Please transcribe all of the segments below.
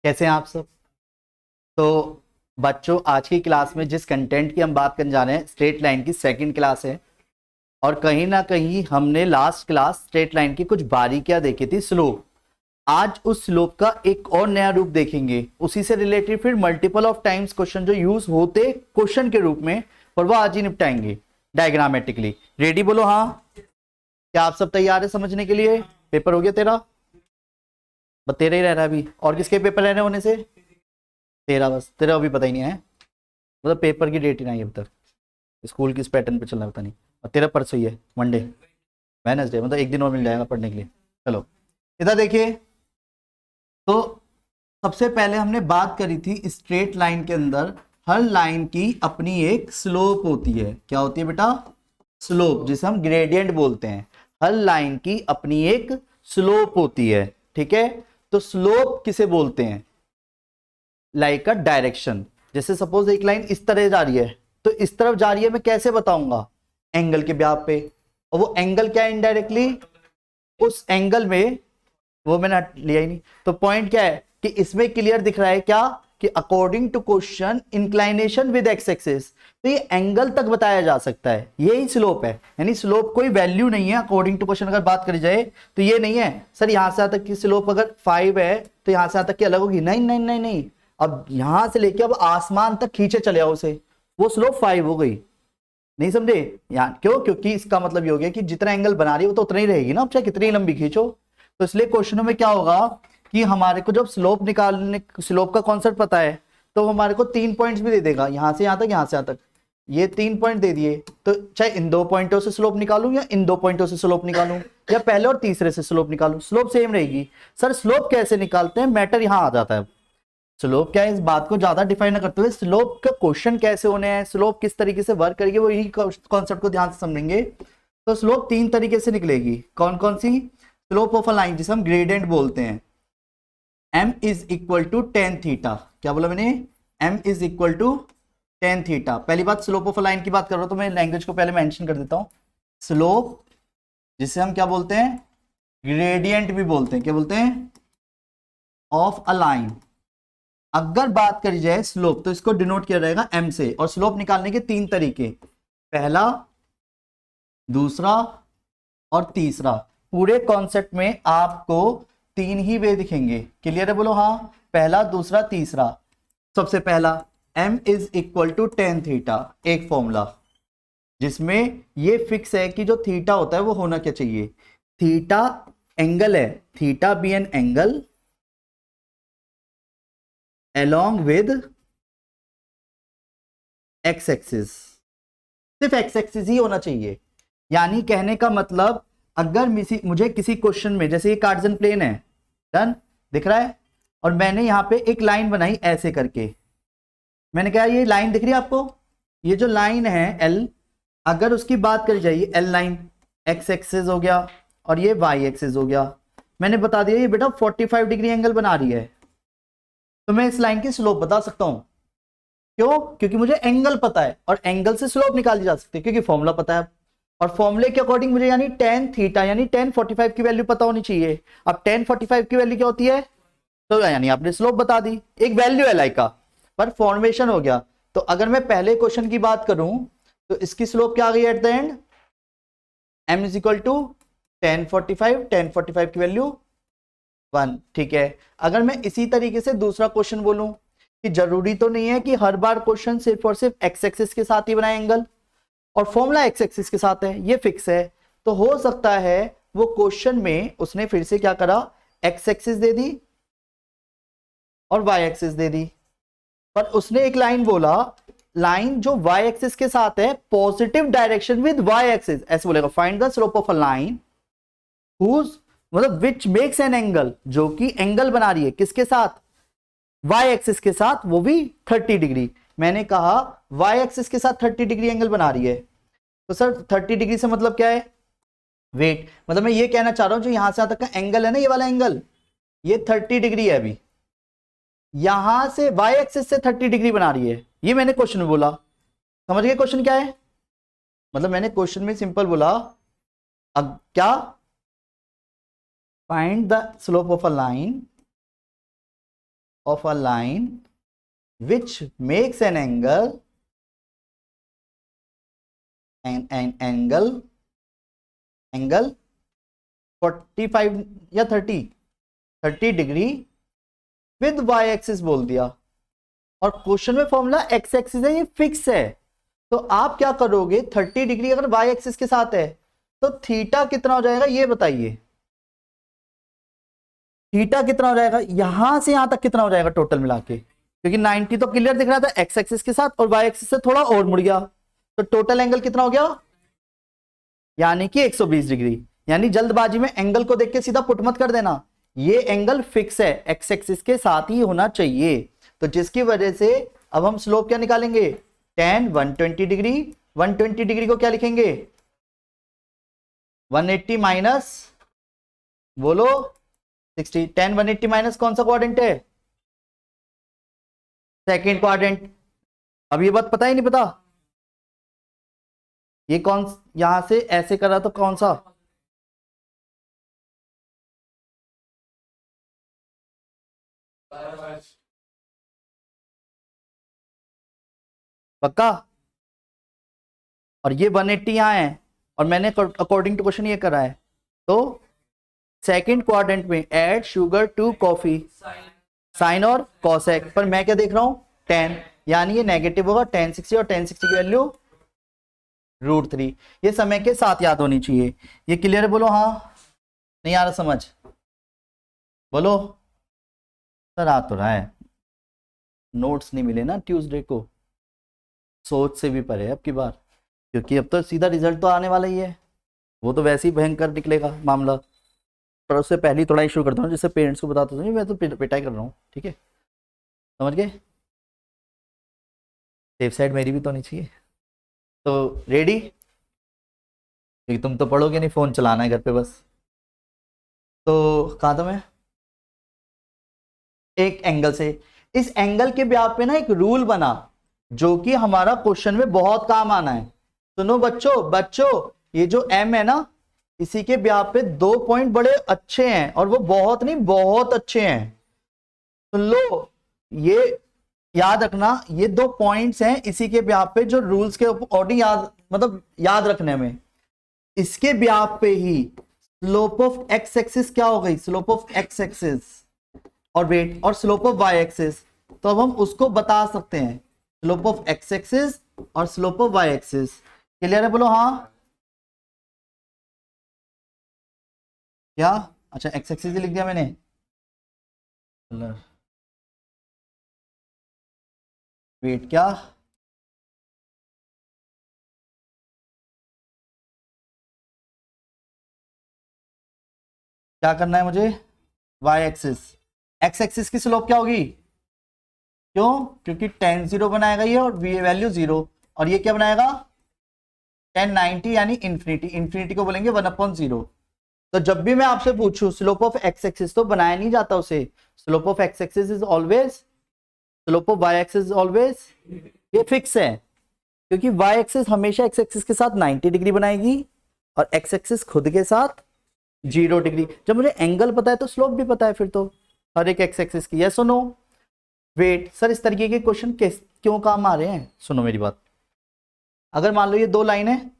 कैसे हैं आप सब। तो बच्चों, आज की क्लास में जिस कंटेंट की हम बात करने जा रहे हैं, स्ट्रेट लाइन की सेकंड क्लास है। और कहीं ना कहीं हमने लास्ट क्लास स्ट्रेट लाइन की कुछ बारीकियां देखी थी, स्लोप। आज उस स्लोप का एक और नया रूप देखेंगे, उसी से रिलेटेड फिर मल्टीपल ऑफ टाइम्स क्वेश्चन जो यूज होते क्वेश्चन के रूप में, पर वो आज ही निपटाएंगे डायग्रामेटिकली। रेडी बोलो हाँ। क्या आप सब तैयार है समझने के लिए? पेपर हो गया तेरा? बस तेरा ही रह रहा है अभी, और किसके पेपर रहने होने से? तेरा, बस तेरा अभी पता ही नहीं है। मतलब पेपर की डेट ही नहीं है अभी तक। स्कूल किस पैटर्न पे चल रहा है पता नहीं। और तेरा परसों ही है, मंडे, वेडनेसडे, मतलब एक दिन और मिल जाएगा पढ़ने के लिए। चलो इधर देखिए। तो सबसे पहले हमने बात करी थी, स्ट्रेट लाइन के अंदर हर लाइन की अपनी एक स्लोप होती है। क्या होती है बेटा? स्लोप, जिसे हम ग्रेडियंट बोलते हैं। हर लाइन की अपनी एक स्लोप होती है, ठीक है। तो स्लोप किसे बोलते हैं? Like a direction. जैसे सपोज एक लाइन इस तरह जा रही है, तो इस तरफ जा रही है, मैं कैसे बताऊंगा? एंगल के ब्याह पे। और वो एंगल क्या है? इनडायरेक्टली उस एंगल में, वो मैंने लिया ही नहीं। तो पॉइंट क्या है कि इसमें क्लियर दिख रहा है क्या कि according to question inclination with X axis, तो ये एंगल तक बताया जा सकता है। यही स्लोप है। यानी स्लोप कोई वैल्यू नहीं है अकॉर्डिंग टू क्वेश्चन। अगर बात करी जाए तो ये नहीं है सर यहां से यहां तक की स्लोप अगर 5 है तो यहां से यहां तक की अलग होगी। नहीं नहीं नहीं नहीं, अब यहां से लेके अब आसमान तक खींचे चले आओ उसे, वो स्लोप 5 हो गई। नहीं समझे? यहाँ क्यों? क्योंकि इसका मतलब ये हो गया कि जितना एंगल बना रही है वो तो उतना ही रहेगी ना, चाहे कितनी लंबी खींचो। तो इसलिए क्वेश्चनों में क्या होगा कि हमारे को जब स्लोप निकालने, स्लोप का कॉन्सेप्ट पता है, तो हमारे को 3 पॉइंट्स भी दे देगा, यहां से यहां तक, यहां से यहां तक। ये 3 पॉइंट दे दिए, तो चाहे इन 2 पॉइंटों से स्लोप निकालूं या इन 2 पॉइंटों से स्लोप निकालूं, या पहले और तीसरे से स्लोप निकालूं, स्लोप सेम रहेगी। सर स्लोप कैसे निकालते हैं, मैटर यहां आ जाता है। स्लोप क्या है, इस बात को ज्यादा डिफाइन न करते हुए स्लोप का क्वेश्चन कैसे होने हैं, स्लोप किस तरीके से वर्क करेगी, वो यही कॉन्सेप्ट को ध्यान से समझेंगे। तो स्लोप 3 तरीके से निकलेगी। कौन कौन सी? स्लोप ऑफ अ लाइन, जिसे हम ग्रेडियंट बोलते हैं, m is equal to tan theta. क्या बोला मैंने? m is equal to tan theta. पहली बात, स्लोप ऑफ अ लाइन की बात कर रहा हूं तो मैं लैंग्वेज को पहले मेंशन कर देता हूं। स्लोप, जिसे हम क्या बोलते हैं? ग्रेडियंट भी बोलते हैं। क्या बोलते हैं? Of a line. अगर बात करी जाए स्लोप, तो इसको डिनोट किया जाएगा m से। और स्लोप निकालने के 3 तरीके, पहला, दूसरा और तीसरा। पूरे कॉन्सेप्ट में आपको 3 ही वे दिखेंगे। क्लियर है बोलो हाँ। पहला, दूसरा, तीसरा। सबसे पहला, m is equal to tan theta, एक फॉर्मूला जिसमें ये फिक्स है कि जो थीटा होता है वो होना क्या चाहिए। थीटा एंगल है, theta be an angle along with X axis. सिर्फ एक्स एक्सिस ही होना चाहिए। यानी कहने का मतलब, अगर मुझे किसी क्वेश्चन में, जैसे ये कार्टेशियन प्लेन है, डन, दिख रहा है, और मैंने यहां पे एक लाइन बनाई ऐसे करके, मैंने कहा ये लाइन दिख रही है आपको, ये जो लाइन है एल, अगर उसकी बात करी जाए, एल लाइन एक्स एक्सिस हो गया और ये वाई एक्सिस हो गया, मैंने बता दिया ये बेटा 45 डिग्री एंगल बना रही है, तो मैं इस लाइन की स्लोप बता सकता हूं। क्यों? क्योंकि मुझे एंगल पता है, और एंगल से स्लोप निकाली जा सकती है क्योंकि फॉर्मूला पता है। और फॉर्मूले के अकॉर्डिंग मुझे यानी टेन थीटा यानी 1045 की वैल्यू पता होनी चाहिए। अब 1045 की वैल्यू क्या होती है? तो यानी आपने स्लोप बता दी, एक वैल्यू है लाइक का, पर फॉर्मेशन हो गया। तो अगर मैं पहले क्वेश्चन की बात करूं, तो इसकी स्लोप क्या आ गई at the end? m is equal to 1045 की वैल्यू 1। ठीक है। अगर मैं इसी तरीके से दूसरा क्वेश्चन बोलूं कि जरूरी तो नहीं है कि हर बार क्वेश्चन सिर्फ और सिर्फ एक्स एक्सिस के साथ ही बनाए एंगल, और फॉर्मूला एक्स एक्सिस के साथ है, ये फिक्स है, तो हो सकता है वो क्वेश्चन में उसने फिर से क्या करा, एक्स एक्सिस दे दी और वाई एक्सिस दे दी, पर उसने एक लाइन बोला, लाइन जो वाई एक्सिस के साथ है, positive direction with Y axis, ऐसे बोलेगा find the slope of a line whose, मतलब विच मेक्स एन एंगल, जो कि एंगल बना रही है किसके साथ? वाई एक्सिस के साथ, वो भी 30 डिग्री। मैंने कहा वाई एक्सिस के साथ 30 डिग्री एंगल बना रही है, तो सर 30 डिग्री से मतलब क्या है? वेट, मतलब मैं ये कहना चाह रहा हूं जो यहां से यहां तक का एंगल है ना, ये वाला एंगल, ये 30 डिग्री है। अभी यहां से वाई एक्सिस से 30 डिग्री बना रही है, ये मैंने क्वेश्चन में बोला। समझ गए क्वेश्चन क्या है? मतलब मैंने क्वेश्चन में सिंपल बोला, अब क्या, find the slope of a line of a line which makes an angle angle 45 या 30 डिग्री विद y एक्सिस बोल दिया, और क्वेश्चन में फॉर्मूला x एक्सिस है, ये फिक्स है। तो आप क्या करोगे, 30 डिग्री अगर y एक्सिस के साथ है तो थीटा कितना हो जाएगा ये बताइए। थीटा कितना हो जाएगा, यहां से यहां तक कितना हो जाएगा टोटल मिला के, क्योंकि 90 तो क्लियर दिख रहा था x एक्सिस के साथ, और y एक्सिस से थोड़ा और मुड़ गया, तो टोटल एंगल कितना हो गया, यानी कि 120 डिग्री। यानी जल्दबाजी में एंगल को देख के सीधा पुट मत कर देना, ये एंगल फिक्स है, x एक्सिस के साथ ही होना चाहिए। तो जिसकी वजह से अब हम स्लोप क्या निकालेंगे, tan 120 डिग्री, 120 डिग्री को क्या लिखेंगे 180 माइनस, बोलो 60, tan 180 माइनस कौन सा क्वाड्रेंट है, सेकेंड क्वाड्रेंट। अब ये बात पता ही नहीं पता, ये कौन, यहां से ऐसे करा तो कौन सा, पक्का। और ये 180 यहाँ है, और मैंने अकॉर्डिंग टू क्वेश्चन ये करा है। तो सेकंड क्वाड्रेंट में add sugar to coffee, sine और कॉसेक, पर मैं क्या देख रहा हूं 10, यानी ये नेगेटिव होगा, tan 60, और tan 60 की वैल्यू √3। ये समय के साथ याद होनी चाहिए। ये क्लियर है, बोलो हाँ, नहीं आ रहा समझ, बोलो सर आ तो रहा है, नोट्स नहीं मिले ना ट्यूसडे को, सोच से भी परे अब की बार, क्योंकि अब तो सीधा रिजल्ट तो आने वाला ही है, वो तो वैसे ही भयंकर निकलेगा मामला। पर उससे पहले थोड़ा इशू करता हूँ, जिससे पेरेंट्स को बताता हूँ मैं तो पिटाई कर रहा हूँ, ठीक है, समझ गए, सेफ साइड मेरी भी तो नहीं चाहिए। तो रेडी, क्योंकि तुम तो पढ़ोगे नहीं, फोन चलाना है घर पे बस। तो कहा था मैं, एक एंगल से, इस एंगल के ब्याह पे ना एक रूल बना जो कि हमारा क्वेश्चन में बहुत काम आना है। सुनो बच्चों ये जो m है ना, इसी के ब्याह पे 2 पॉइंट बड़े अच्छे हैं, और वो बहुत नहीं बहुत अच्छे हैं, सुन लो, ये याद रखना, ये 2 पॉइंट्स हैं इसी के ब्याह पे, जो रूल्स के अकॉर्डिंग याद, मतलब याद रखने में, इसके ब्याह पे ही स्लोप ऑफ x एक्सिस क्या हो गई, स्लोप ऑफ x एक्सिस, और वेट, और स्लोप ऑफ y एक्सिस, तो अब हम उसको बता सकते हैं, स्लोप ऑफ x एक्सिस और slope of y axis. Clear है, बोलो हाँ, क्या, अच्छा x एक्सिस ही लिख दिया मैंने, वेट क्या, क्या करना है मुझे, y एक्सिस, x एक्सिस की स्लोप क्या होगी, क्यों, क्योंकि tan 0 बनाएगा ये, और v वैल्यू 0, और ये क्या बनाएगा tan 90, यानी इंफिनिटी, इंफिनिटी को बोलेंगे 1/0। तो जब भी मैं आपसे पूछूं स्लोप ऑफ x एक्सिस, तो बनाया नहीं जाता उसे, slope of x axis is always, slope of y axis is always, ये फिक्स है, क्योंकि y एक्सिस हमेशा x एक्सिस के साथ 90 डिग्री बनाएगी, और x एक्सिस खुद के साथ 0 डिग्री। जब मुझे एंगल पता है तो स्लोप भी पता है फिर तो हर एक x एक्सिस की, यस नो। वेट सर, इस तरीके के क्वेश्चन क्यों काम आ रहे हैं, सुनो मेरी बात, अगर मान लो ये 2 लाइन है,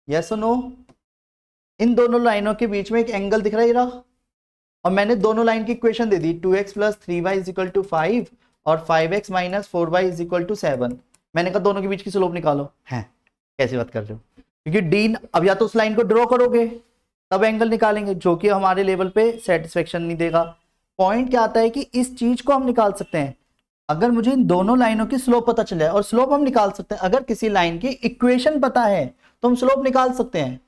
यस नो, इन दोनों लाइनों के बीच में एक एंगल दिख रहा है, रहा, और मैंने दोनों लाइन की इक्वेशन दे दी, 2x + 3y = 5 और 5x - 4y = 7। मैंने कहा दोनों के बीच की स्लोप निकालो, हैं कैसी बात कर रहे हो, क्योंकि डी, अब या तो उस लाइन को ड्रॉ करोगे तब एंगल निकालेंगे, जो कि हमारे लेवल पे सेटिस्फेक्शन नहीं देगा। पॉइंट क्या आता है कि इस चीज को हम निकाल सकते हैं, अगर मुझे इन दोनों लाइनों की स्लोप पता चले, और स्लोप हम निकाल सकते हैं, अगर किसी लाइन की इक्वेशन पता है तो हम स्लोप निकाल सकते हैं।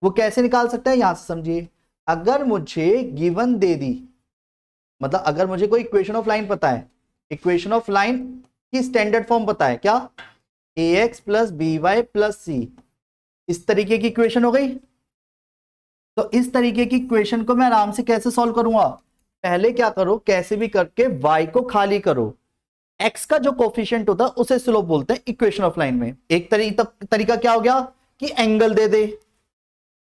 वो कैसे निकाल सकते हैं, यहां से समझिए, अगर मुझे गिवन दे दी, मतलब अगर मुझे कोई इक्वेशन ऑफ लाइन पता है, इक्वेशन ऑफ लाइन की स्टैंडर्ड फॉर्म पता है क्या, ax + by + c, इस तरीके की इक्वेशन हो गई। तो इस तरीके की इक्वेशन को मैं आराम से कैसे सॉल्व करूंगा, पहले क्या करो, कैसे भी करके y को खाली करो, x का जो कोफिशिएंट होता है उसे स्लोप बोलते हैं इक्वेशन ऑफ लाइन में। एक तरीका क्या हो गया कि एंगल दे दे,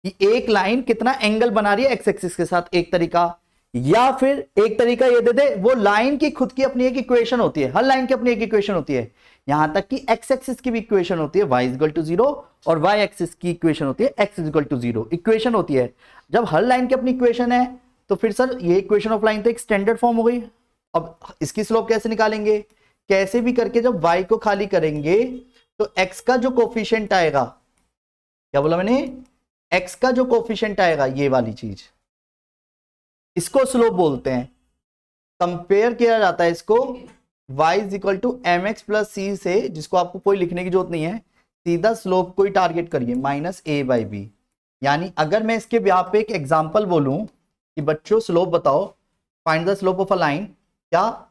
कि एक लाइन कितना एंगल बना रही है x एक्सिस के साथ, एक तरीका। या फिर एक तरीका ये दे दे, वो लाइन की खुद की अपनी एक इक्वेशन होती है, हर लाइन की अपनी एक इक्वेशन होती है, यहां तक कि एक्स एक्सिस की भी इक्वेशन होती है y इक्वल टू 0 और y एक्सिस की इक्वेशन होती है x इक्वल टू 0, इक्वेशन होती है। जब हर लाइन की अपनी इक्वेशन है तो फिर सर ये इक्वेशन ऑफ लाइन तो एक स्टैंडर्ड फॉर्म हो गई। अब इसकी स्लोप कैसे निकालेंगे, कैसे भी करके जब y को खाली करेंगे तो x का जो कोफिशिएंट आएगा, क्या बोला मैंने, x का जो कोफिशिएंट आएगा ये वाली चीज, इसको स्लोप बोलते हैं। कंपेयर किया जाता है इसको y is equal to m x plus c से, जिसको आपको कोई लिखने की जरूरत नहीं है, सीधा स्लोप को ही टारगेट करिए माइनस ए बाई बी। यानी अगर मैं इसके यहाँ पे एक एग्जांपल बोलूं कि बच्चों स्लोप बताओ, find the slope of a line, क्या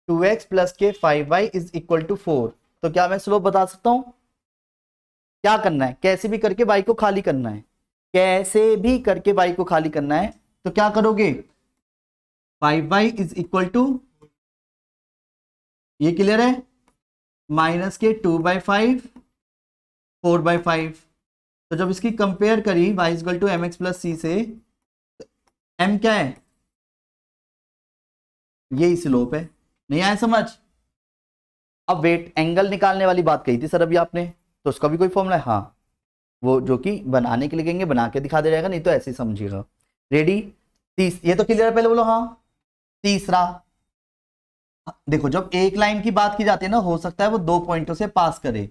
2x प्लस के 5y इज इक्वल टू 4, तो क्या मैं स्लोप बता सकता हूं? क्या करना है, कैसे भी करके y को खाली करना है, कैसे भी करके y को खाली करना है, तो क्या करोगे, 5y इज इक्वल टू, ये क्लियर है, माइनस के 2/5 4/5। तो जब इसकी कंपेयर करी y equal to m x plus c से, m क्या है, यही स्लोप है। नहीं आया समझ? अब वेट एंगल निकालने वाली बात कही थी सर अभी आपने, तो उसका भी कोई फॉर्मूला है? हाँ, वो जो कि बनाने के लिए कहेंगे बना के दिखा दे जाएगा, नहीं तो ऐसे ही समझिएगा। रेडी? ये तो क्लियर है, पहले बोलो हाँ। तीसरा, देखो जब एक लाइन की बात की जाती है ना, हो सकता है वो दो पॉइंटों से पास करे,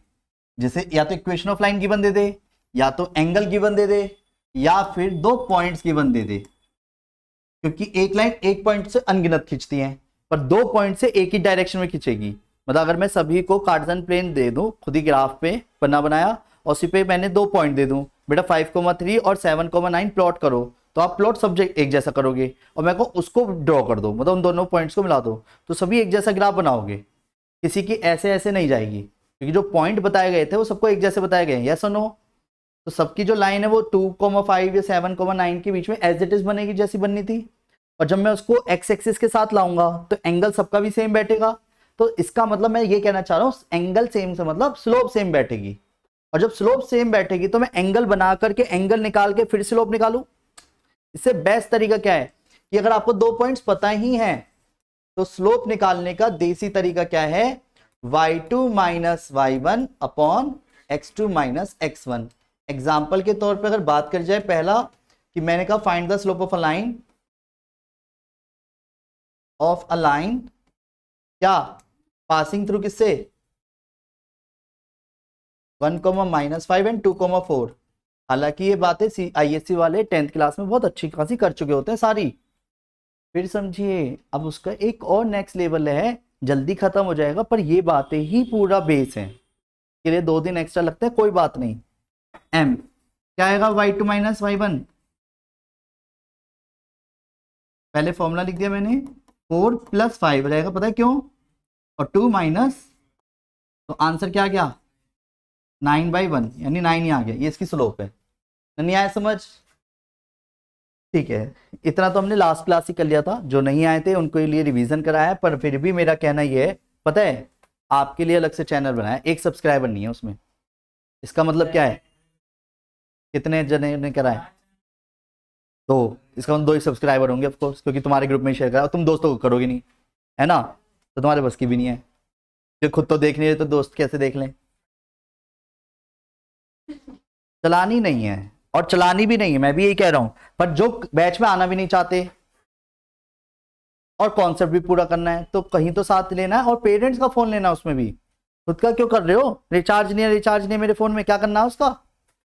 जैसे या तो इक्वेशन ऑफ लाइन गिवन दे दे, या तो एंगल गिवन दे दे, या फिर दो पॉइंट्स गिवन दे दे, क्योंकि एक लाइन एक पॉइंट से अनगिनत खींचती है, पर दो पॉइंट से एक ही डायरेक्शन में खींचेगी। मतलब अगर मैं सभी को कार्टेशियन प्लेन दे दूं खुद ही ग्राफ पे बना बनाया, और उसी पे मैंने दो पॉइंट दे दूं, बेटा 5,3 और 7,9 प्लॉट करो, तो आप प्लॉट सब्जेक्ट एक जैसा करोगे, और मैं को उसको ड्रॉ कर दो, मतलब उन दोनों पॉइंट्स को मिला दो, तो सभी एक जैसा ग्राफ बनाओगे, किसी की ऐसे ऐसे नहीं जाएगी, क्योंकि जो पॉइंट बताए गए थे वो सबको एक जैसे बताए गए हैं, यस और नो? तो सबकी जो लाइन है वो 2,5 या 7,9 के बीच में एज इट इज बनेगी जैसी बननी थी। और जब मैं उसको एक्स एक्सिस के साथ लाऊंगा तो एंगल सबका भी सेम बैठेगा, तो इसका मतलब मैं ये कहना चाह रहा हूं एंगल सेम से मतलब स्लोप सेम बैठेगी, और जब स्लोप सेम बैठेगी तो मैं एंगल बना करके एंगल निकाल के फिर स्लोप निकालू। इससे बेस्ट तरीका क्या है कि अगर आपको दो पॉइंट्स पता ही हैं तो स्लोप निकालने का देसी तरीका क्या है, y2 minus y1 upon x2 minus x1। Example के तौर पे अगर बात कर जाए, पहला कि मैंने कहा find the slope of a line क्या पासिंग थ्रू किससे, 1,-5 एंड 2,4। हालांकि ये बातें ISC वाले 10th क्लास में बहुत अच्छी खासी कर चुके होते हैं सारी। फिर समझिए अब उसका एक और नेक्स्ट लेवल है, जल्दी खत्म हो जाएगा, पर ये बातें ही पूरा बेस है, के लिए 2 दिन एक्स्ट्रा लगता है, कोई बात नहीं। m क्या आएगा, y2 माइनस y1, पहले फॉर्मूला लिख दिया मैंने, 4 + 5 रहेगा, पता है क्यों, और 2 माइनस, तो आंसर क्या आ गया 9/1, यानी 9 ही आ गया, ये इसकी स्लोप है। नहीं आया समझ? ठीक है, इतना तो हमने लास्ट क्लास ही कर लिया था, जो नहीं आए थे उनको लिए रिवीजन कराया, पर फिर भी मेरा कहना ये है, पता है आपके लिए अलग से चैनल बनाया, एक सब्सक्राइबर नहीं है उसमें, इसका मतलब क्या है, कितने जने ने कराए, तो इसका मतलब 2 ही सब्सक्राइबर होंगे ऑफकोर्स, क्योंकि तुम्हारे ग्रुप में शेयर करा, तुम दोस्तों को करोगे नहीं, है ना, तो तुम्हारे बस की भी नहीं है, जो खुद तो देख नहीं रहे तो दोस्त कैसे देख लें। चलानी नहीं है और चलानी भी नहीं है, मैं भी यही कह रहा हूं, पर जो बैच में आना भी नहीं चाहते और कॉन्सेप्ट भी पूरा करना है, तो कहीं तो साथ लेना है, और पेरेंट्स का फोन लेना है उसमें भी, खुद का क्यों कर रहे हो, रिचार्ज नहीं है मेरे फोन में, क्या करना है उसका,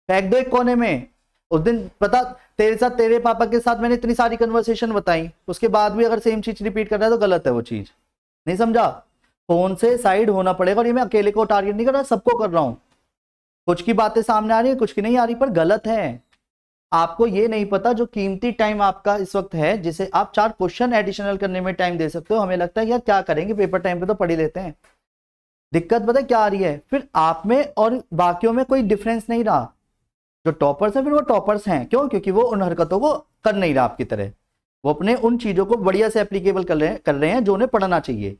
फेंक दो एक कोने में। उस दिन पता तेरे साथ, तेरे पापा के साथ मैंने इतनी सारी कन्वर्सेशन बताई, उसके बाद भी अगर सेम चीज रिपीट कर रहा है तो गलत है वो चीज, नहीं समझा, फोन से साइड होना पड़ेगा। और ये मैं अकेले को टारगेट नहीं कर रहा, सबको कर रहा हूं, कुछ की बातें सामने आ रही है, कुछ की नहीं आ रही, पर गलत है। आपको ये नहीं पता जो कीमती टाइम आपका इस वक्त है, जिसे आप 4 क्वेश्चन एडिशनल करने में टाइम दे सकते हो, हमें लगता है यार क्या करेंगे, पेपर टाइम पे तो पढ़ ही लेते हैं। दिक्कत पता क्या आ रही है, फिर आप में और बाकियों में कोई डिफरेंस नहीं रहा, जो टॉपर्स हैं फिर वो टॉपर्स हैं, क्यों, क्योंकि वो उन हरकतों को कर नहीं रहा आपकी तरह, वो अपने उन चीजों को बढ़िया से एप्लीकेबल कर रहे हैं जो उन्हें पढ़ना चाहिए।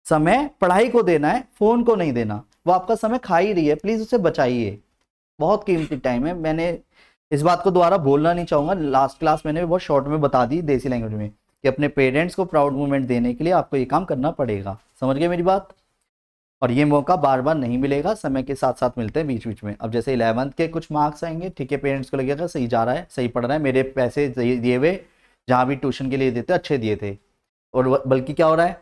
समय पढ़ाई को देना है, फोन को नहीं देना, वो आपका समय खा ही रही है, प्लीज उसे बचाइए, बहुत कीमती टाइम है। मैंने इस बात को दोबारा बोलना नहीं चाहूंगा, लास्ट क्लास मैंने बहुत शॉर्ट में बता दी देसी लैंग्वेज में कि अपने पेरेंट्स को प्राउड मोमेंट देने के लिए आपको ये काम करना पड़ेगा। समझ गए मेरी बात? और ये मौका बार बार नहीं मिलेगा, समय के साथ साथ मिलते हैं बीच बीच में। अब जैसे 11th के कुछ मार्क्स आएंगे, ठीक है, पेरेंट्स को लगेगा सही जा रहा है, सही पढ़ रहा है, मेरे पैसे दिए हुए जहाँ भी ट्यूशन के लिए देते अच्छे दिए थे, और बल्कि क्या हो रहा है,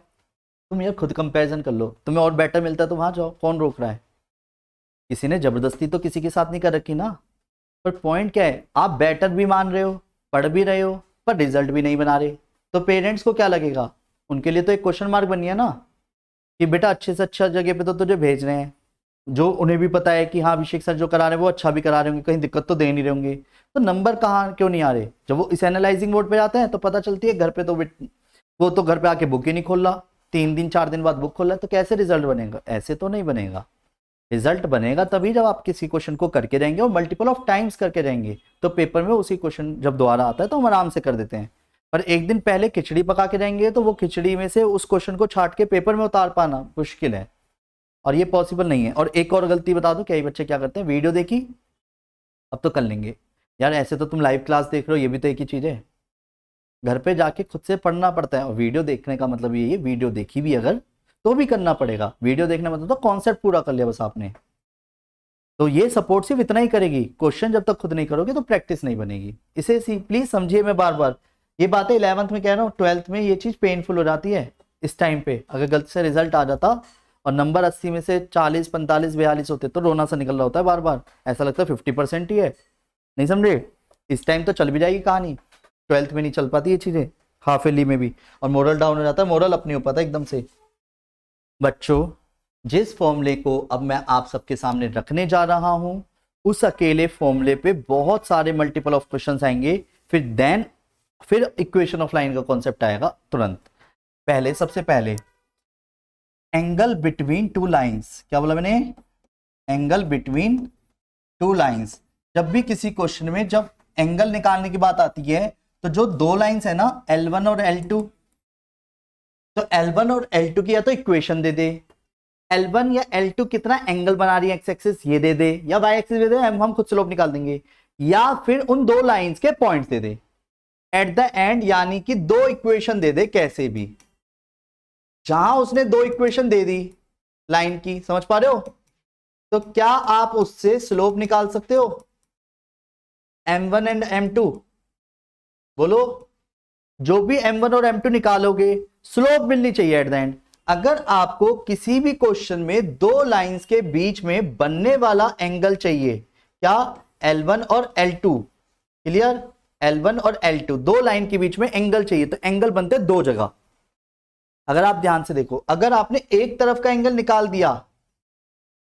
तुम यार खुद कंपैरिजन कर लो, तुम्हें और बेटर मिलता है तो वहाँ जाओ, कौन रोक रहा है? किसी ने जबरदस्ती तो किसी के साथ नहीं कर रखी ना। पर पॉइंट क्या है, आप बेटर भी मान रहे हो, पढ़ भी रहे हो, पर रिजल्ट भी नहीं बना रहे, तो पेरेंट्स को क्या लगेगा? उनके लिए तो एक क्वेश्चन मार्क बनी है ना कि बेटा अच्छे से अच्छा जगह पे तो तुझे भेज रहे हैं, जो उन्हें भी पता है कि हाँ अभिषेक सर जो करा रहे हैं वो अच्छा भी करा रहे होंगे, कहीं दिक्कत तो दे नहीं रहे होंगे, तो नंबर कहाँ क्यों नहीं आ रहे? जब वो इस एनालाइजिंग मोड पे जाते हैं तो पता चलती है घर पे तो वो तो घर पे आके बुक ही नहीं खोल रहा, 3 दिन 4 दिन बाद बुक खोल रहा है, तो कैसे रिजल्ट बनेगा? ऐसे तो नहीं बनेगा। रिजल्ट बनेगा तभी जब आप किसी क्वेश्चन को करके रहेंगे और मल्टीपल ऑफ टाइम्स करके रहेंगे, तो पेपर में उसी क्वेश्चन जब दोबारा आता है तो हम आराम से कर देते हैं। पर एक दिन पहले खिचड़ी पका के रहेंगे तो वो खिचड़ी में से उस क्वेश्चन को छाट के पेपर में उतार पाना मुश्किल है, और ये पॉसिबल नहीं है। और एक और गलती बता दो, कई बच्चे क्या करते हैं, वीडियो देखी अब तो कर लेंगे। यार ऐसे तो तुम लाइव क्लास देख रहे हो, ये भी तो एक ही चीज़ है, घर पे जाके खुद से पढ़ना पड़ता है। और वीडियो देखने का मतलब ये है, वीडियो देखी भी अगर तो भी करना पड़ेगा। वीडियो देखने मतलब तो कॉन्सेप्ट पूरा कर लिया बस आपने, तो ये सपोर्ट सिर्फ इतना ही करेगी। क्वेश्चन जब तक खुद नहीं करोगे तो प्रैक्टिस नहीं बनेगी। इसे प्लीज समझिए, मैं बार बार ये बातें 11th में कह रहा हूँ, 12th में ये चीज पेनफुल हो जाती है इस टाइम पे। अगर गलती से रिजल्ट आ जाता और नंबर 80 में से 40 45 42 होते तो रोना सा निकल रहा होता है बार बार, ऐसा लगता है 50% ही है। नहीं समझे? इस टाइम तो चल भी जाएगी कहानी, 12th में नहीं चल पाती ये चीजें, हाफ ईयरली में भी, और मोरल डाउन हो जाता है, मोरल अपनी हो पाता है एकदम से। बच्चों, जिस फॉर्मूले को अब मैं आप सबके सामने रखने जा रहा हूं, उस अकेले फॉर्मूले पे बहुत सारे मल्टीपल ऑफ क्वेश्चंस आएंगे, फिर इक्वेशन ऑफ लाइन का कॉन्सेप्ट आएगा तुरंत। पहले सबसे पहले एंगल बिटवीन टू लाइंस, क्या बोला मैंने? Angle between two lines. जब भी किसी क्वेश्चन में जब एंगल निकालने की बात आती है तो जो दो लाइंस है ना, L1 और L2, तो L1 और L2 की या तो इक्वेशन दे दे, L1 या L2 कितना एंगल बना रही है एक्स एक्सिस ये दे दे, या वाई एक्सिस दे दे, हम खुद स्लोप निकाल देंगे, या फिर उन दो लाइंस के points they they eight the and, यानी कि दो इक्वेशन दे दे कैसे भी। जहां उसने दो इक्वेशन दे दी लाइन की, समझ पा रहे हो, तो क्या आप उससे स्लोप निकाल सकते हो? M1 एंड M2 बोलो, जो भी M1 और M2 निकालोगे स्लोप मिलनी चाहिए एट द एंड। अगर आपको किसी भी क्वेश्चन में दो लाइंस के बीच में बनने वाला एंगल चाहिए, क्या? L1 और L2, क्लियर? L1 और L2 दो लाइन के बीच में एंगल चाहिए, तो एंगल बनते हैं दो जगह। अगर आप ध्यान से देखो, अगर आपने एक तरफ का एंगल निकाल दिया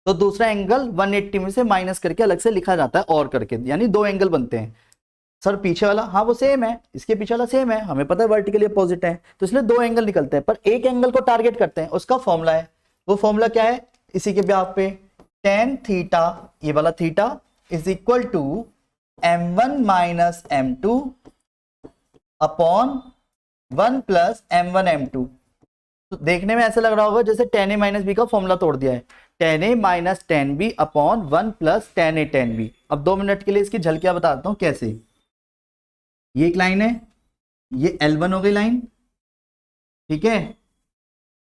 तो दूसरा एंगल 180 में से माइनस करके अलग से लिखा जाता है और करके, यानी दो एंगल बनते हैं। सर पीछे वाला, हाँ वो सेम है, इसके पीछे वाला सेम है, हमें पता है वर्टिकली अपोजिट है, तो इसलिए दो एंगल निकलते हैं, पर एक एंगल को टारगेट करते हैं, उसका फॉर्मूला है। वो फॉर्मूला क्या है? इसी के ब्याह पे tan थीटा, ये वाला theta is equal to M1 minus M2 upon 1 plus M1 M2। तो देखने में ऐसा लग रहा होगा जैसे tan a माइनस बी का फॉर्मूला तोड़ दिया है, tan a minus tan b upon 1 plus tan a tan b। अब 2 मिनट के लिए इसकी झलकियां बताता हूं कैसे। ये एक लाइन है, ये L1 हो गई लाइन, ठीक है,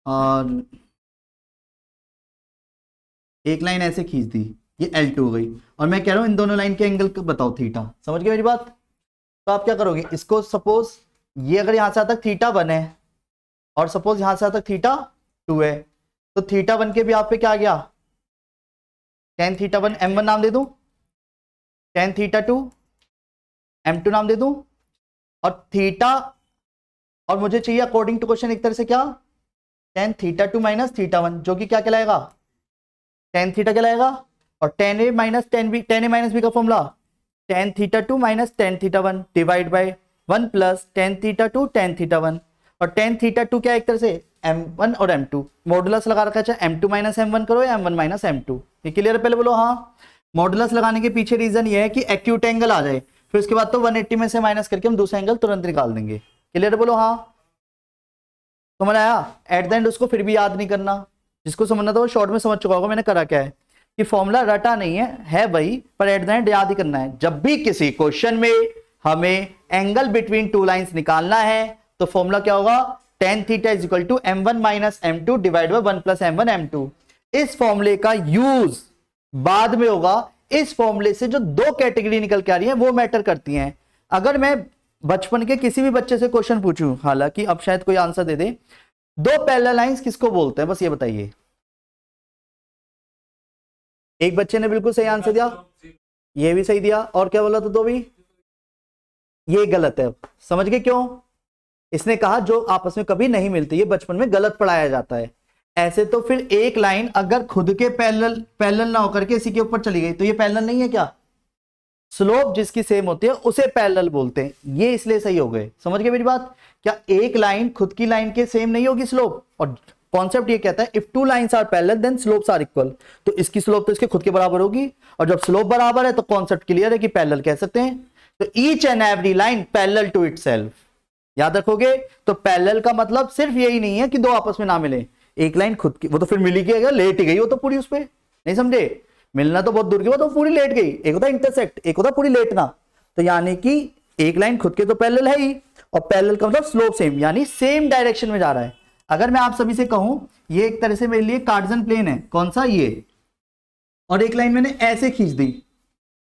और एक लाइन ऐसे खींच दी, ये L2 हो गई, और मैं कह रहा हूं इन दोनों लाइन के एंगल बताओ थीटा। समझ गए मेरी बात? तो आप क्या करोगे, इसको सपोज ये अगर यहां से आता तक थीटा 1 है और सपोज यहां से आता तक थीटा 2 है, तो थीटा 1 के भी आप पे क्या आ गया, tan थीटा 1 M1 नाम दे दूं, tan थीटा 2 M2 नाम दे दूं, और थीटा, और मुझे चाहिए अकॉर्डिंग टू क्वेश्चन एक तरह से क्या, tan थीटा 2 माइनस थीटा 1, जो कि क्या कहलाएगा, tan थीटा कहलाएगा। और tan a minus tan b, tan a minus b का formula tan theta 2 minus tan theta 1 divide by 1 plus tan theta 2 tan theta 1। और tan थीटा 2 क्या एक तरह से M1 और M2, मॉडुलस लगा रखा है, चाहे M2 माइनस M1 करो या M1 माइनस M2। ये क्लियर है? पहले बोलो हाँ। मॉडुलस लगाने के पीछे रीजन ये है कि एक्यूट एंगल आ जाए, फिर उसके बाद तो 180 में से माइनस करके हम दूसरा एंगल तुरंत निकाल देंगे। क्लियर है? बोलो हाँ। समझ आया? एट द एंड उसको फिर भी याद नहीं करना, जिसको समझना था वो शॉर्ट में समझ चुका होगा मैंने करा क्या है। कि फॉर्मूला रटा नहीं है वही, पर एट द एंड याद ही करना है। जब भी किसी क्वेश्चन में हमें एंगल बिटवीन टू लाइंस निकालना है तो फॉर्मूला क्या होगा, tan theta is equal to m1 minus m2 divide by 1 plus m1 m2। इस फॉर्मूले का यूज बाद में होगा। इस फॉर्मूले से जो दो कैटेगरी निकल के आ रही है वो मैटर करती हैं। अगर मैं बचपन के किसी भी बच्चे से क्वेश्चन पूछूं, हालांकि अब शायद कोई आंसर दे दे, दो पैरेलल लाइंस किसको बोलते हैं, बस ये बताइए। एक बच्चे ने बिल्कुल सही आंसर दिया, ये भी सही दिया, और क्या बोला था तो भी, ये गलत है। समझ गए क्यों? इसने कहा जो आपस में कभी नहीं मिलती, ये बचपन में गलत पढ़ाया जाता है। ऐसे तो फिर एक लाइन अगर खुद के पैरेलल ना होकर के इसी के ऊपर चली गई तो ये पैरेलल नहीं है क्या? स्लोप जिसकी सेम होती है उसे पैरेलल बोलते हैं। ये इसलिए सही हो गए। समझ गए मेरी बात? क्या एक लाइन खुद की लाइन के सेम नहीं होगी स्लोप? और कॉन्सेप्ट ये कहता है if two lines are parallel then slopes are equal. तो इसकी स्लोप तो इसके खुद के बराबर होगी, और जब स्लोप बराबर है तो कॉन्सेप्ट क्लियर है कि पैरेलल कह सकते हैं। तो each and every line parallel to itself, याद रखोगे। तो पैरेलल का मतलब सिर्फ यही नहीं है कि दो आपस में ना मिले। एक लाइन खुद की, वो तो फिर मिली गई, लेट ही गई वो तो पूरी, उस पर नहीं समझे, मिलना तो बहुत दूर की, वो तो पूरी लेट गई। एक होता इंटरसेक्ट, एक होता पूरी लेटना। तो यानी कि एक लाइन खुद के तो पैरेलल है ही, और पैरेलल का मतलब स्लोप सेम, यानी सेम डायरेक्शन में जा रहा है। अगर मैं आप सभी से कहूं ये एक तरह से मेरे लिए कार्टेशियन प्लेन है, कौन सा, ये, और एक लाइन मैंने ऐसे खींच दी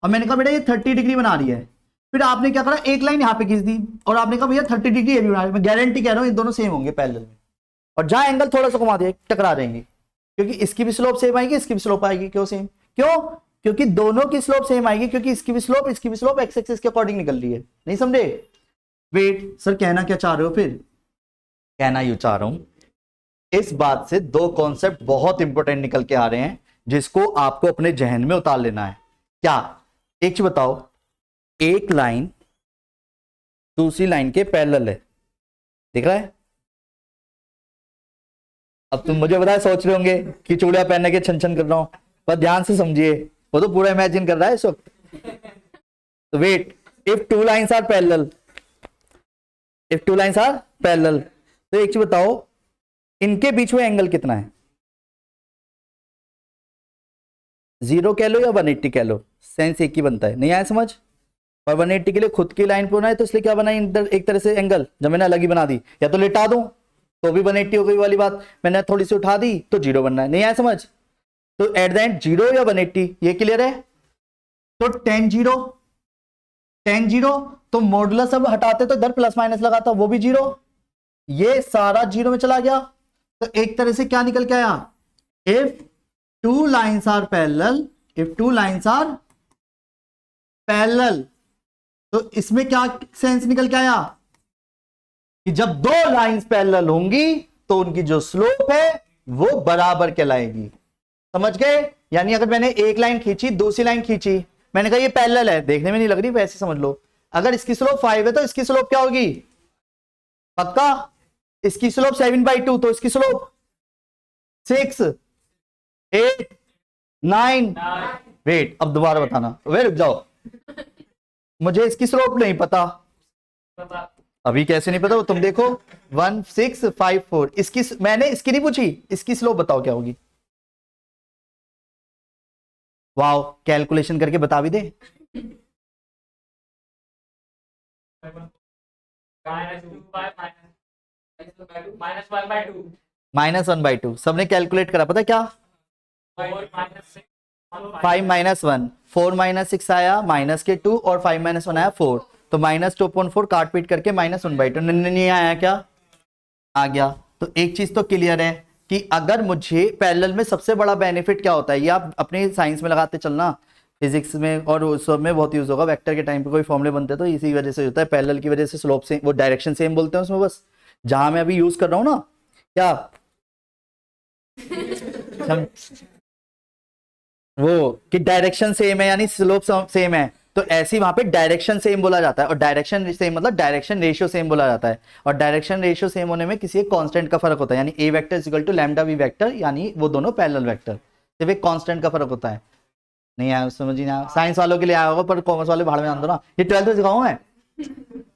और मैंने कहा बेटा ये 30 डिग्री बना रही है। फिर आपने क्या करा, एक लाइन यहां पे खींच दी और आपने कहा भैया 30 डिग्री ये भी बना रही है। मैं गारंटी कह रहा हूं ये दोनों सेम होंगे पैरेलल में, और जहां एंगल थोड़ा सा घुमा दिया टकरा जाएंगे, क्योंकि इसकी भी स्लोप सेम आएगी, इसकी भी स्लोप आएगी। क्यों सेम? क्यों? क्योंकि दोनों की स्लोप सेम आएगी, क्योंकि इसकी भी स्लोप एक्स एक्सिस के अकॉर्डिंग निकल रही है। नहीं समझे? वेट सर, कहना क्या चाह रहे हो? फिर कहना यूं चाह रहा हूं, इस बात से दो कॉन्सेप्ट बहुत इंपॉर्टेंट निकल के आ रहे हैं जिसको आपको अपने जहन में उतार लेना है। क्या? एक चीज बताओ, एक लाइन दूसरी लाइन के पैरेलल है, दिख रहा है? अब तुम मुझे बताए सोच रहे होंगे कि चूड़िया पहनने के छन छन कर रहा हूं, पर ध्यान से समझिए, वो तो पूरा इमेजिन कर रहा है इस वक्त। तो wait, if two lines are parallel, तो एक चीज बताओ, इनके बीच में एंगल कितना है? 0 कह लो या 180 कह लो, सेंस एक ही बनता है। नहीं आया समझ? और 180 के लिए खुद की लाइन पे होना है, तो इसलिए क्या बना एक तरह से एंगल, जब मैंने अलग ही बना दी, या तो लेटा दूं तो भी 180 हो गई वाली बात, मैंने थोड़ी सी उठा दी तो 0 बनना है। नहीं आया समझ? तो एट द एंड 0 या 180, ये क्लियर है? तो tan 0 तो मॉडुलस अब हटाते तो इधर प्लस माइनस लगाता, वो भी 0, ये सारा 0 में चला गया। तो एक तरह से क्या निकल के आया, if two lines are parallel, तो इसमें क्या सेंस निकल के आया कि जब दो लाइंस पैरेलल होंगी तो उनकी जो स्लोप है वो बराबर कहलाएगी। समझ गए? यानी अगर मैंने एक लाइन खींची, दूसरी लाइन खींची, मैंने कहा ये पैरेलल है, देखने में नहीं लग रही, वैसे समझ लो। अगर इसकी स्लोप 5 है तो इसकी स्लोप क्या होगी? पक्का? इसकी स्लोप 7/2, तो इसकी स्लोप 6, 8, 9। वेट, अब दोबारा बताना। वे रुक जाओ, मुझे इसकी स्लोप नहीं पता। अभी कैसे नहीं पता? वो तुम देखो 1, 6, 5, 4। इसकी मैंने इसकी नहीं पूछी, इसकी स्लोप बताओ क्या होगी। वाओ, कैलकुलेशन करके बता भी दे। -1/2 सबने कैलकुलेट करा, पता क्या? 5 - 1, 4 - 6 आया, माइनस के 2, और 5 - 1 आया 4, तो -2/4 काट पीट करके -1/2। नहीं आया क्या? आ गया। तो एक चीज तो क्लियर है कि अगर मुझे पैरेलल में सबसे बड़ा बेनिफिट क्या होता है, ये आप अपने साइंस में लगाते चलना, फिजिक्स में और उस सब में बहुत यूज होगा। वेक्टर के टाइम पे कोई फॉर्मूले बनते हैं तो इसी वजह से होता है, पैरेलल की वजह से स्लोप से, वो डायरेक्शन सेम बोलते हैं उसमें। बस जहां मैं अभी यूज कर रहा हूं ना, क्या वो कि डायरेक्शन सेम है यानी स्लोप सेम है, तो ऐसी वहां पे डायरेक्शन सेम बोला जाता है। और डायरेक्शन सेम मतलब डायरेक्शन रेशियो सेम बोला जाता है। और डायरेक्शन रेशियो सेम होने में किसी एक कांस्टेंट का फर्क होता है, यानी a vector is equal to lambda v vector, यानी वो दोनों पैरेलल वेक्टर, सिर्फ एक कांस्टेंट का फर्क होता है। नहीं आया समझ नहीं आया? साइंस वालों के लिए आया होगा, पर कॉमर्स वाले भाड़ में आंदो ना। ये 12th में सिखाऊं मैं,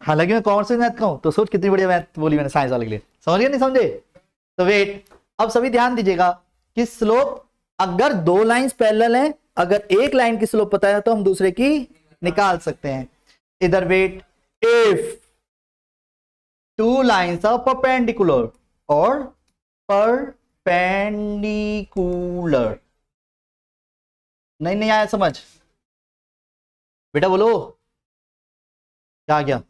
हालांकि मैं कॉमर्स में मैथ का हूं, तो सोच कितनी बढ़िया मैथ बोली मैंने साइंस वाले के लिए। समझ गए नहीं समझे? तो वेट, अब सभी ध्यान दीजिएगा कि स्लोप अगर दो लाइंस पैरेलल हैं, अगर एक लाइन की स्लोप पता है तो हम दूसरे की निकाल सकते हैं। इधर wait, if two lines are perpendicular और परपेंडिकुलर, नहीं आया समझ? बेटा बोलो क्या आ गया?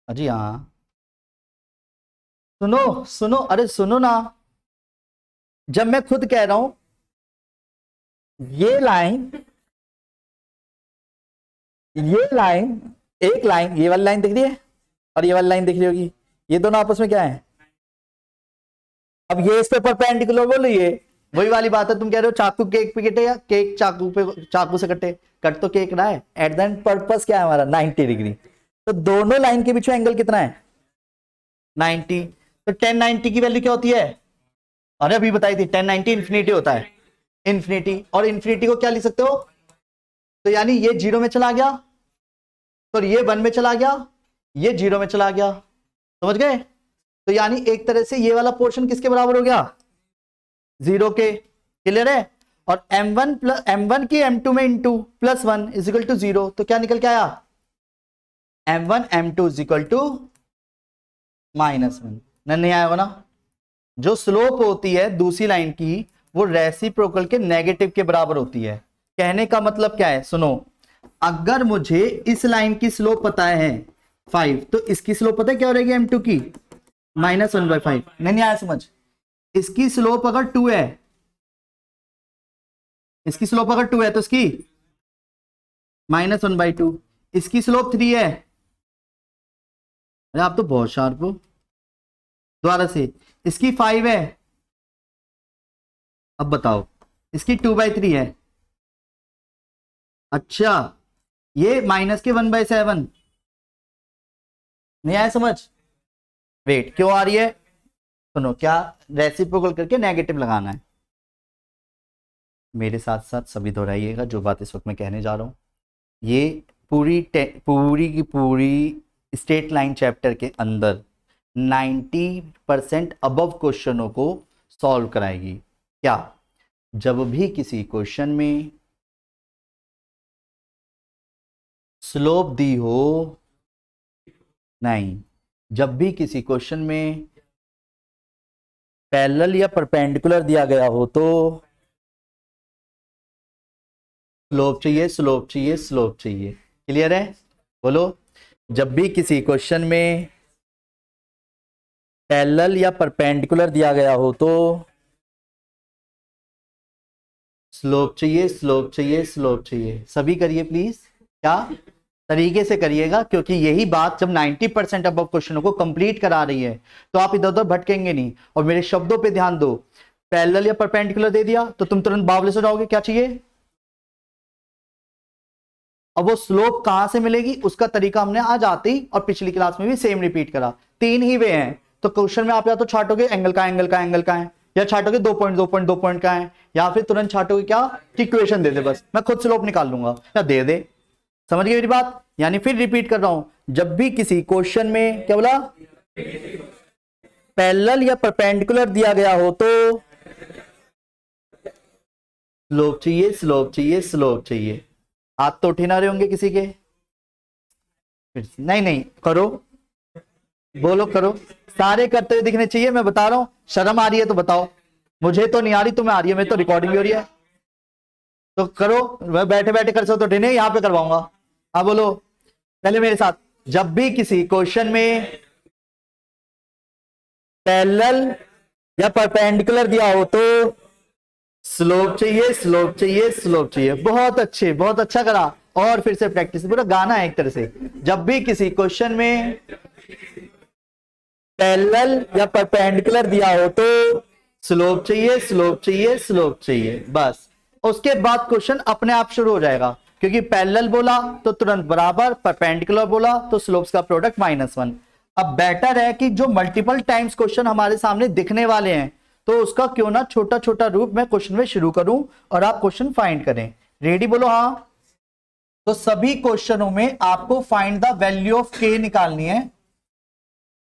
अजी हाँ, सुनो सुनो, अरे सुनो ना, जब मैं खुद कह रहा हूं ये लाइन, एक लाइन, ये वाली लाइन दिख रही है और ये वाली लाइन दिख रही होगी, ये दोनों आपस में क्या है? अब ये इस पे परपेंडिकुलर बोलो, ये वही वाली बात है, तुम कह रहे हो चाकू केक पे कटे या केक चाकू पे, चाकू से कटे, कट तो केक रहा है, एट द एंड पर्पस क्या है हमारा? 90 डिग्री। तो दोनों लाइन के बीच में एंगल कितना है? 90। तो 1090 की वैल्यू क्या होती है? अरे अभी बताई थी, 1090 इंफिनिटी होता है, इंफिनिटी। और इंफिनिटी को क्या लिख सकते हो? तो यानी ये 0 में चला गया, तो ये 1 में चला गया, ये 0 में चला गया, समझ गए? तो यानी एक तरह से ये वाला पोर्शन किसके बराबर हो गया? 0 के। क्लियर है? और m1 की m2 में into plus 1 is equal to 0, तो क्या निकल के आया? m1 m2 is equal to -1। नहीं आएगा ना? जो स्लोप होती है दूसरी लाइन की वो रेसिप्रोकल के नेगेटिव के बराबर होती है। कहने का मतलब क्या है? सुनो, अगर मुझे इस लाइन की स्लोप पता है 5, तो इसकी स्लोप पता है क्या हो रहेगी m2 की? -1/5। नहीं आया समझ? इसकी स्लोप अगर 2 है, इसकी स्लोप अगर 2 है तो इसकी -1/2, इसकी स्लोप 3 है। अरे आप तो बहुत शार्प हो। दोबारा से, इसकी 5 है, अब बताओ इसकी 2/3 है। अच्छा, ये माइनस के 1/7। नहीं आया समझ? वेट, क्यों आ रही है? सुनो, क्या रेसिप्रोकल करके नेगेटिव लगाना है। मेरे साथ साथ सभी दोहराइएगा जो बात इस वक्त मैं कहने जा रहा हूं। ये पूरी की पूरी स्ट्रेट लाइन चैप्टर के अंदर 90% अबव क्वेश्चनों को सॉल्व कराएगी। क्या? जब भी किसी क्वेश्चन में स्लोप दी हो, नहीं, जब भी किसी क्वेश्चन में पैरेलल या परपेंडिकुलर दिया गया हो तो स्लोप चाहिए, स्लोप चाहिए, स्लोप चाहिए। क्लियर है? बोलो, जब भी किसी क्वेश्चन में पैरेलल या परपेंडिकुलर दिया गया हो तो स्लोप चाहिए, स्लोप चाहिए, स्लोप चाहिए। सभी करिए प्लीज। क्या तरीके से करिएगा, क्योंकि यही बात जब 90% अबव क्वेश्चनों को कंप्लीट करा रही है तो आप इधर उधर भटकेंगे नहीं। और मेरे शब्दों पे ध्यान दो, पैरेलल या परपेंडिकुलर दे दिया तो तुम तुरंत बावले से जाओगे, क्या चाहिए? अब वो स्लोप कहां से मिलेगी उसका तरीका हमने आज आते ही और पिछली क्लास में भी सेम रिपीट करा। 3 ही वे हैं। तो क्वेश्चन में आप या तो छाटोगे एंगल का एंगल का एंगल का है, या छाटोगे 2 पॉइंट का है, या फिर तुरंत छाटोगे क्या कि इक्वेशन दे दे, बस मैं खुद स्लोप निकाल लूंगा, या दे दे। समझ गए मेरी बात? यानी फिर रिपीट कर रहा हूं, जब भी किसी क्वेश्चन में क्या बोला, पैरेलल या परपेंडिकुलर दिया गया हो तो स्लोप चाहिए, स्लोप चाहिए, स्लोप चाहिए। हाथ तो उठे ना रहे होंगे किसी के? नहीं करो, बोलो करो, सारे करते हुए दिखने चाहिए। मैं बता रहा हूं, शर्म आ रही है तो बताओ, मुझे तो नहीं आ रही, तुम्हें आ रही है, मैं तो रिकॉर्डिंग भी हो रही है तो करो। मैं बैठे बैठे कर सकते तो नहीं, यहां पे करवाऊंगा। हाँ बोलो पहले मेरे साथ, जब भी किसी क्वेश्चन में पैरेलल या परपेंडिकुलर दिया हो तो स्लोप चाहिए, स्लोप चाहिए, स्लोप चाहिए। बहुत अच्छे, बहुत अच्छा करा। और फिर से प्रैक्टिस, पूरा गाना है एक तरह से। जब भी किसी क्वेश्चन में पैरेलल या परपेंडिकुलर दिया हो तो स्लोप चाहिए, स्लोप चाहिए, स्लोप चाहिए, बस। उसके बाद क्वेश्चन अपने आप शुरू हो जाएगा, क्योंकि पैरेलल बोला तो तुरंत बराबर, परपेंडिकुलर बोला तो स्लोप्स का प्रोडक्ट -1। अब बेटर है कि जो मल्टीपल टाइम्स क्वेश्चन हमारे सामने दिखने वाले हैं तो उसका क्यों ना छोटा छोटा रूप मैं क्वेश्चन में शुरू करूं और आप क्वेश्चन फाइंड करें। रेडी बोलो हाँ? तो सभी क्वेश्चनों में आपको फाइंड द वैल्यू ऑफ के निकालनी है।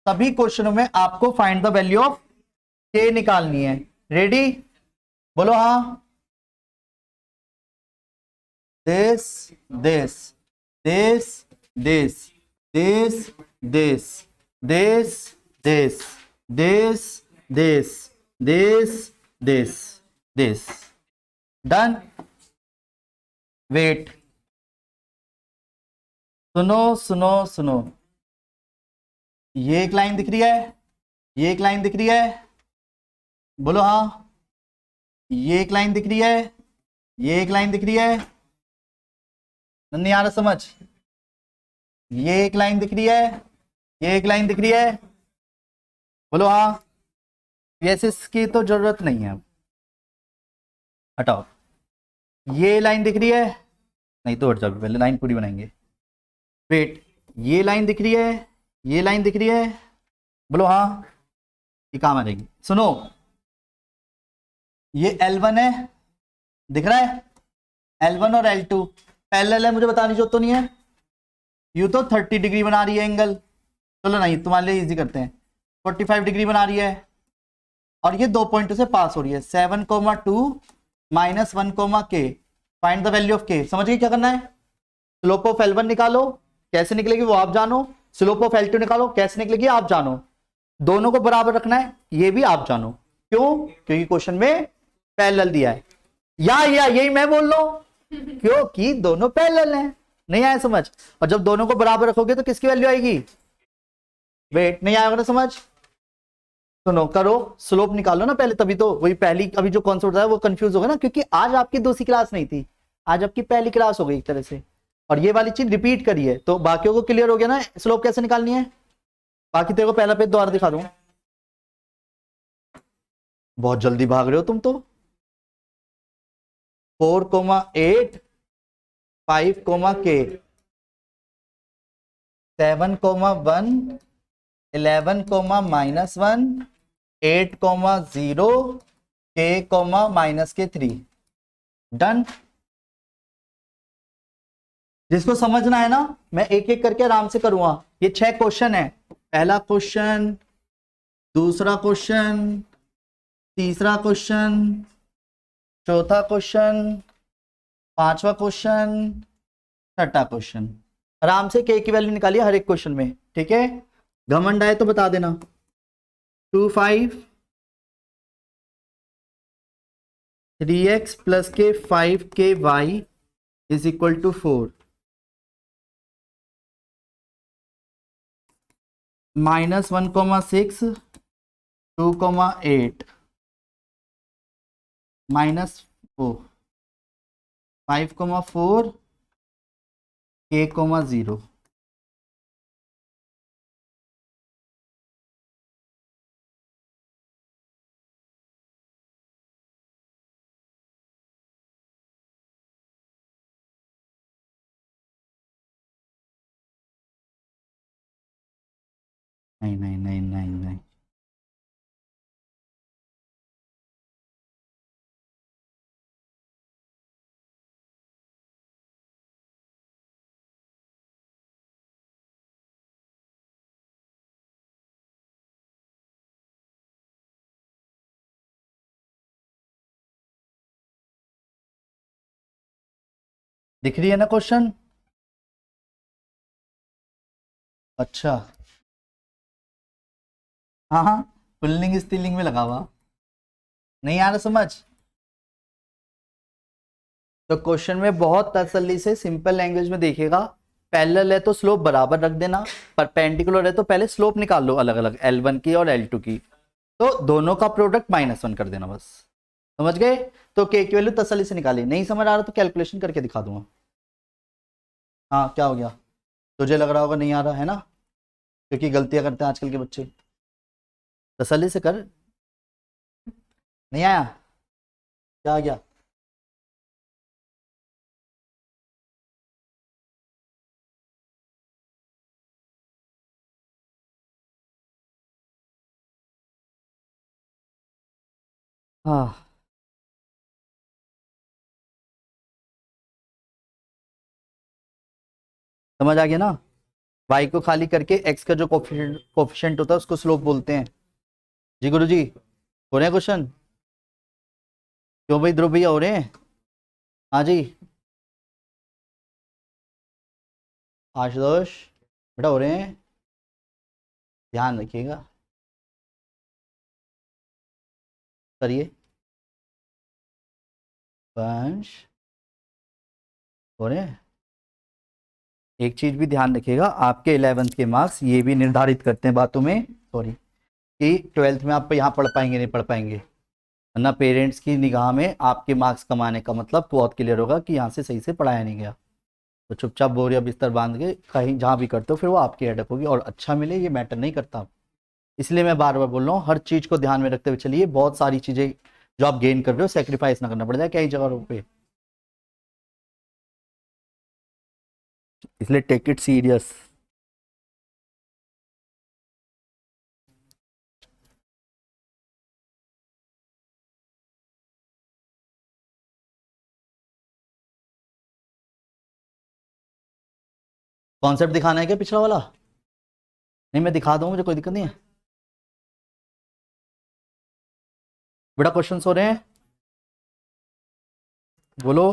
सभी क्वेश्चनों में आपको फाइंड द वैल्यू ऑफ के निकालनी है। रेडी? बोलो हाँ। this this this this this this this this this this this this this done. Wait, सुनो सुनो सुनो, ये एक लाइन दिख रही है, ये एक लाइन दिख रही है, बोलो हाँ। ये एक लाइन दिख रही है, ये एक लाइन दिख रही है, नहीं आ रहा समझ? ये एक लाइन दिख रही है, ये एक लाइन दिख रही है, बोलो हाँ। यस, इसकी तो जरूरत नहीं है, हटाओ। ये लाइन दिख रही है, नहीं तो हट जाओ, पहले लाइन पूरी बनाएंगे। वेट, ये लाइन दिख रही है, ये लाइन दिख रही है, बोलो हाँ। ये काम आ जाएगी। सुनो, ये L1 है, दिख रहा है? L1 और L2 पैरेलल है, मुझे बताने जो तो नहीं है। यू तो 30 डिग्री बना रही है एंगल, चलो नहीं तुम्हारे लिए इजी करते हैं, 45 डिग्री बना रही है, और ये दो पॉइंटों से पास हो रही है, 7,2 -1, K। Find the value of K। समझ गए क्या करना है? स्लोप ऑफ L1 निकालो, कैसे निकलेगी वो आप जानो। स्लोप ऑफ L2 निकालो, कैसे निकलेगी आप जानो। दोनों को बराबर रखना है, ये भी आप जानो। क्यों? क्योंकि क्वेश्चन में पैरेलल दिया है, या यही मैं बोल रहा हूं, क्योंकि दोनों पैरेलल हैं। नहीं आया समझ? और जब दोनों को बराबर रखोगे तो किसकी वैल्यू आएगी? वेट, नहीं आएगा ना समझ? सुनो, करो, स्लोप निकालो ना पहले, तभी तो वही पहली अभी जो कॉन्सेप्ट है वो कंफ्यूज होगा ना, क्योंकि आज आपकी दूसरी क्लास नहीं थी, आज आपकी पहली क्लास हो गई एक तरह से, और ये वाली चीज रिपीट करी है, तो बाकियों को क्लियर हो गया ना स्लोप कैसे निकालनी है। बाकी तेरे को पहला पेज दोबारा दिखा दूं। बहुत जल्दी भाग रहे हो तुम तो। 4,8 5, K 7,1 11, -1 8, 0 K, -K3। डन। जिसको समझना है ना, मैं एक एक करके आराम से करूंगा। ये 6 क्वेश्चन है, पहला क्वेश्चन, दूसरा क्वेश्चन, तीसरा क्वेश्चन, चौथा क्वेश्चन, पांचवा क्वेश्चन, छठा क्वेश्चन। आराम से K की वैल्यू निकालिए हर एक क्वेश्चन में, ठीक है? घमंड आए तो बता देना। 2 5 3x + K 5K y = 4 -1,6 2,8 -4 5,4 K, 0। नहीं नहीं नहीं नहीं नहीं, दिख रही है ना क्वेश्चन? अच्छा, हाँ हाँ, पुल्लिंग स्त्रीलिंग में लगा हुआ। नहीं आ रहा समझ? तो क्वेश्चन में बहुत तसल्ली से सिंपल लैंग्वेज में देखिएगा। पैरेलल है तो स्लोप बराबर रख देना, परपेंडिकुलर है तो पहले स्लोप निकाल लो अलग अलग, L1 की और L2 की, तो दोनों का प्रोडक्ट -1 कर देना बस। समझ गए? तो K की वैल्यू तसल्ली से निकाली। नहीं समझ आ रहा तो कैलकुलेशन करके दिखा दूंगा। हाँ, क्या हो गया? तुझे लग रहा होगा नहीं आ रहा है ना, क्योंकि गलतियां करते हैं आजकल के बच्चे। तसल्ली से कर। नहीं आया? क्या आ गया? हाँ, समझ आ गया ना? y को खाली करके x का जो कोफिशिएंट होता है उसको स्लोप बोलते हैं। जी गुरु जी, हो रहे हैं क्वेश्चन? क्यों भाई ध्रुव भैया हो रहे हैं? हाँ जी। आशुतोष बेटा हो रहे हैं, ध्यान रखिएगा। करिए। वंश हो रहे हैं। एक चीज भी ध्यान रखिएगा, आपके 11th के मार्क्स ये भी निर्धारित करते हैं बातों में, सॉरी, कि 12th में आप यहाँ पढ़ पाएंगे नहीं पढ़ पाएंगे, वरना पेरेंट्स की निगाह में आपके मार्क्स कमाने का मतलब बहुत क्लियर होगा कि यहाँ से सही से पढ़ाया नहीं गया। तो चुपचाप बोरिया बिस्तर बांध के कहीं जहाँ भी करते हो फिर वो आपकी हेडक होगी, और अच्छा मिले ये मैटर नहीं करता। इसलिए मैं बार बार बोल रहा हूँ, हर चीज को ध्यान में रखते हुए चलिए, बहुत सारी चीजें जो आप गेन कर रहे हो सेक्रीफाइस ना करना पड़ जाए कई जगहों पे, इसलिए टेक इट सीरियस। कॉन्सेप्ट दिखाना है क्या पिछला वाला? नहीं मैं दिखा दूंगा, मुझे कोई दिक्कत नहीं है। बेटा क्वेश्चन हो रहे हैं, बोलो।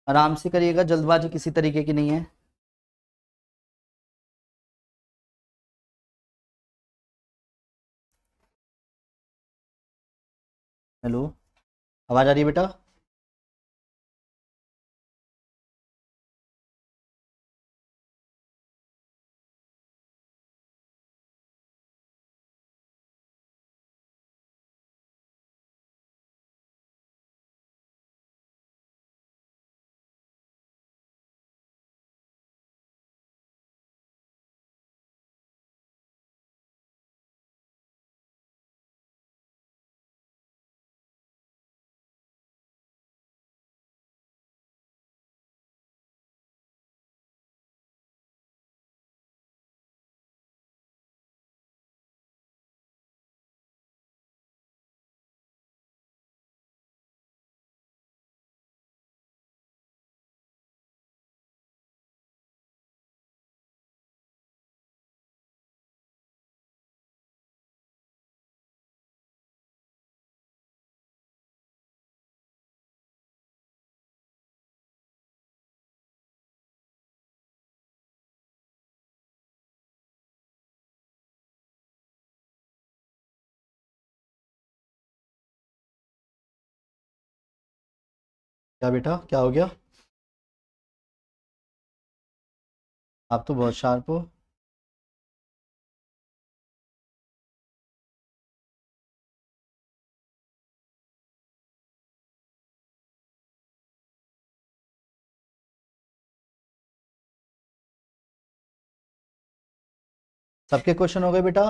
आराम से करिएगा, जल्दबाजी किसी तरीके की नहीं है। हेलो, आवाज आ रही है बेटा? क्या बेटा क्या हो गया? आप तो बहुत शार्प हो। सबके क्वेश्चन हो गए बेटा?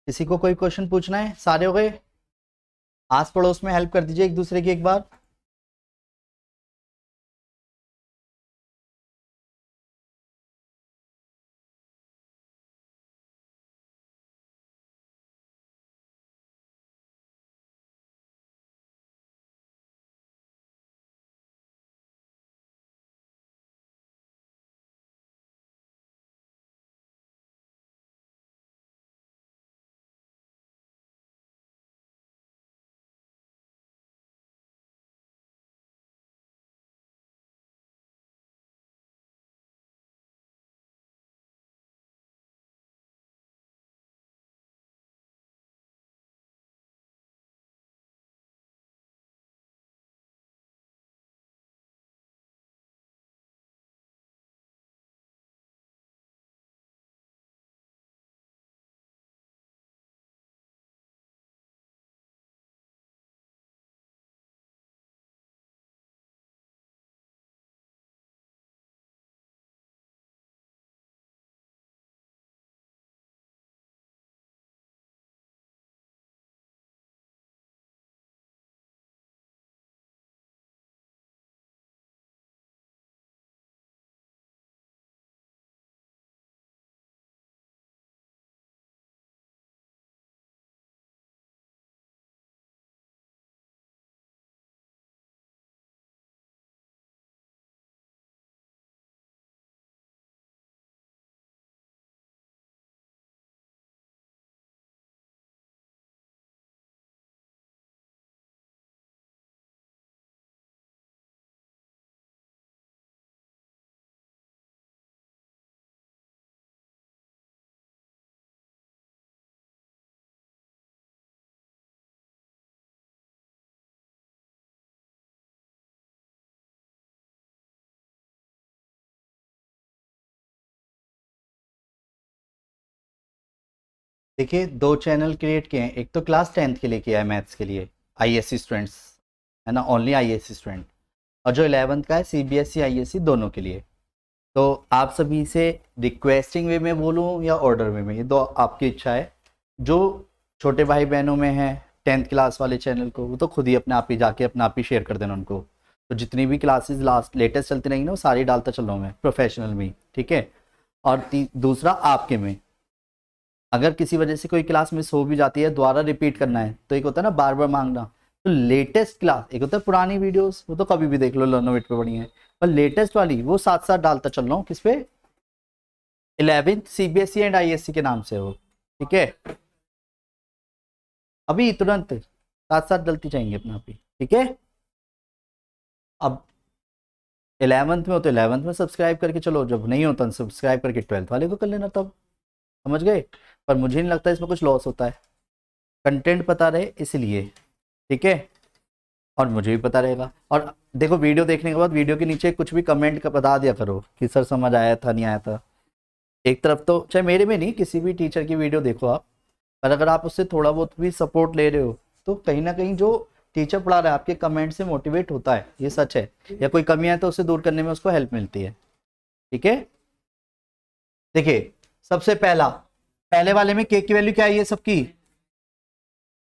किसी को कोई क्वेश्चन पूछना है? सारे हो गए? आस पड़ोस में हेल्प कर दीजिए एक दूसरे की एक बार। देखिए 2 चैनल क्रिएट किए हैं, एक तो क्लास 10th के लिए किया है मैथ्स के लिए, आईएससी स्टूडेंट्स है ना, ओनली आईएससी स्टूडेंट, और जो 11th का है सीबीएसई आईएससी दोनों के लिए। तो आप सभी से रिक्वेस्टिंग वे में बोलूँ या ऑर्डर वे में, ये दो आपकी इच्छा है। जो छोटे भाई बहनों में हैं 10th क्लास वाले चैनल को, वो तो खुद ही अपने आप ही जाके अपने आप ही शेयर कर देना उनको। तो जितनी भी क्लासेस लेटेस्ट चलती रहेंगी ना, वो सारी डालता चल रहा हूँ मैं प्रोफेशनल में, ठीक है। और दूसरा आपके में, अगर किसी वजह से कोई क्लास मिस हो भी जाती है, दोबारा रिपीट करना है, तो एक होता है ना बार बार मांगना, तो लेटेस्ट क्लास, एक होता है पुरानी वीडियोस, वो तो कभी भी देख लो, लर्नोविट पे पड़ी है, पर लेटेस्ट वाली वो साथ साथ डालता चल रहा हूँ। किस पे? 11th सीबीएसई एंड आईएससी के नाम से, वो ठीक है। अभी तुरंत साथ साथ डलती जाएंगे अपना आप ही, ठीक है। अब 11th में हो तो 11th में सब्सक्राइब करके चलो, जब नहीं होता तो सब्सक्राइब करके 12th वाले को कर लेना तब, समझ गए। पर मुझे नहीं लगता इसमें कुछ लॉस होता है, कंटेंट पता रहे इसलिए, ठीक है। और मुझे भी पता रहेगा। और देखो वीडियो देखने के बाद वीडियो के नीचे कुछ भी कमेंट का बता दिया करो कि सर समझ आया था नहीं आया था। एक तरफ तो चाहे मेरे में नहीं, किसी भी टीचर की वीडियो देखो आप, पर अगर आप उससे थोड़ा बहुत भी सपोर्ट ले रहे हो, तो कहीं ना कहीं जो टीचर पढ़ा रहा है आपके कमेंट से मोटिवेट होता है, ये सच है। या कोई कमी है तो उसे दूर करने में उसको हेल्प मिलती है, ठीक है। देखिए सबसे पहले वाले में के की वैल्यू क्या आई है सबकी?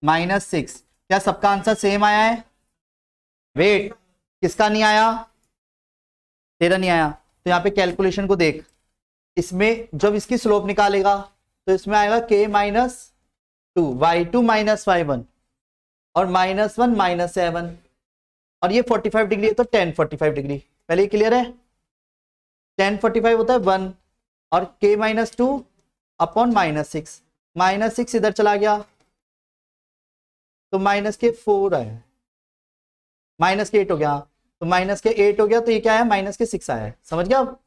-6। क्या सबका आंसर सेम आया है? वेट, किसका नहीं आया? तेरा नहीं आया। तो यहाँ पे कैलकुलेशन को देख, इसमें जब इसकी स्लोप निकालेगा तो इसमें आएगा k-2 y2 -y1 और -1 -7, और ये 45 डिग्री है तो tan 45 डिग्री। पहले ये क्लियर है? tan 45 होता है 1 और k-2 अपॉन -6, -6 इधर चला गया तो -4 आया, -8 हो गया, तो -8 हो गया, तो ये क्या है? -6 आया है। समझ गया? अब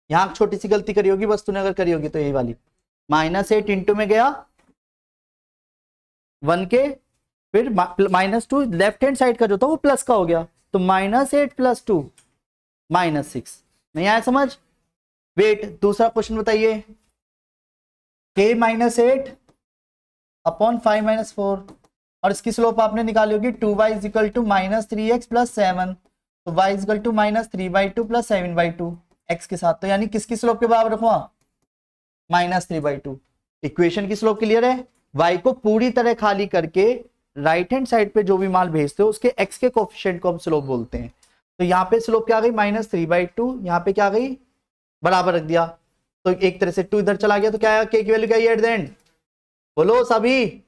यहां छोटी सी गलती करी होगी बस तूने, अगर करी होगी तो यही वाली, -8 इंटू में गया 1 के, फिर -2 लेफ्ट हैंड साइड का जो था वो प्लस का हो गया, तो -8 + 2 -6। नहीं आया समझ? वेट, दूसरा क्वेश्चन बताइए। k-8 अपॉन 5 - 4, और इसकी स्लोप आपने निकाली होगी 2y = -3x + 7, तो y = -3/2 + 7/2 x के साथ, तो यानी किसकी स्लोप के बराबर रखूंगा? -3/2। इक्वेशन की स्लोप क्लियर है? y को पूरी तरह खाली करके राइट हैंड साइड पे जो भी मान भेजते हो उसके x के कोफिशिएंट को हम स्लोप बोलते हैं। तो यहाँ पे स्लोप क्या आ गई? -3/2, यहाँ पे क्या आ गई? बराबर रख दिया, तो एक तरह से 2 इधर चला गया, तो क्या आया? k की वैल्यू क्या है एट द एंड? बोलो सभी,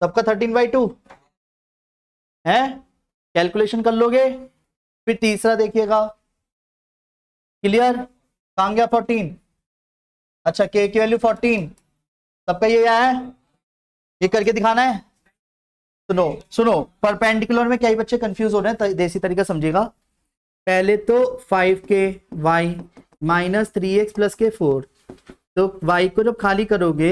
सबका 13/2 है, कैलकुलेशन कर लोगे। फिर तीसरा देखिएगा, क्लियर? कहां गया 14? अच्छा k की वैल्यू 14, सबका ये आया है, ये करके दिखाना है। सुनो सुनो, परपेंडिकुलर में क्या ही बच्चे कंफ्यूज हो रहे हैं, देसी तरीका समझिएगा। पहले तो 5k y -3x + k4, तो y को जब खाली करोगे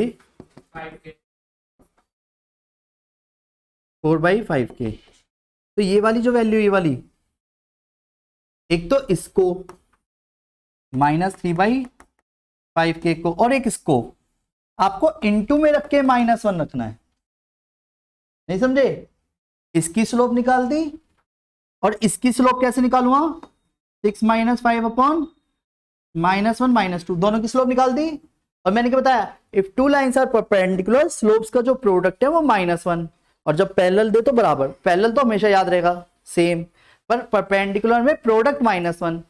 4/5k, तो ये वाली जो वैल्यू, ये वाली, एक तो इसको -3/5k को, और एक इसको आपको इनटू में रख के -1 रखना है। नहीं समझे? इसकी स्लोप निकाल दी, और इसकी स्लोप कैसे निकालूंगा? 6 - 5 अपॉन -1 -2, दोनों की स्लोप निकाल दी। और मैंने क्या बताया? If two lines are perpendicular, slopes का जो प्रोडक्ट है वो -1, और जब पैरेलल दे तो बराबर। पैरेलल तो हमेशा याद रहेगा सेम, पर परपेंडिकुलर में प्रोडक्ट -1,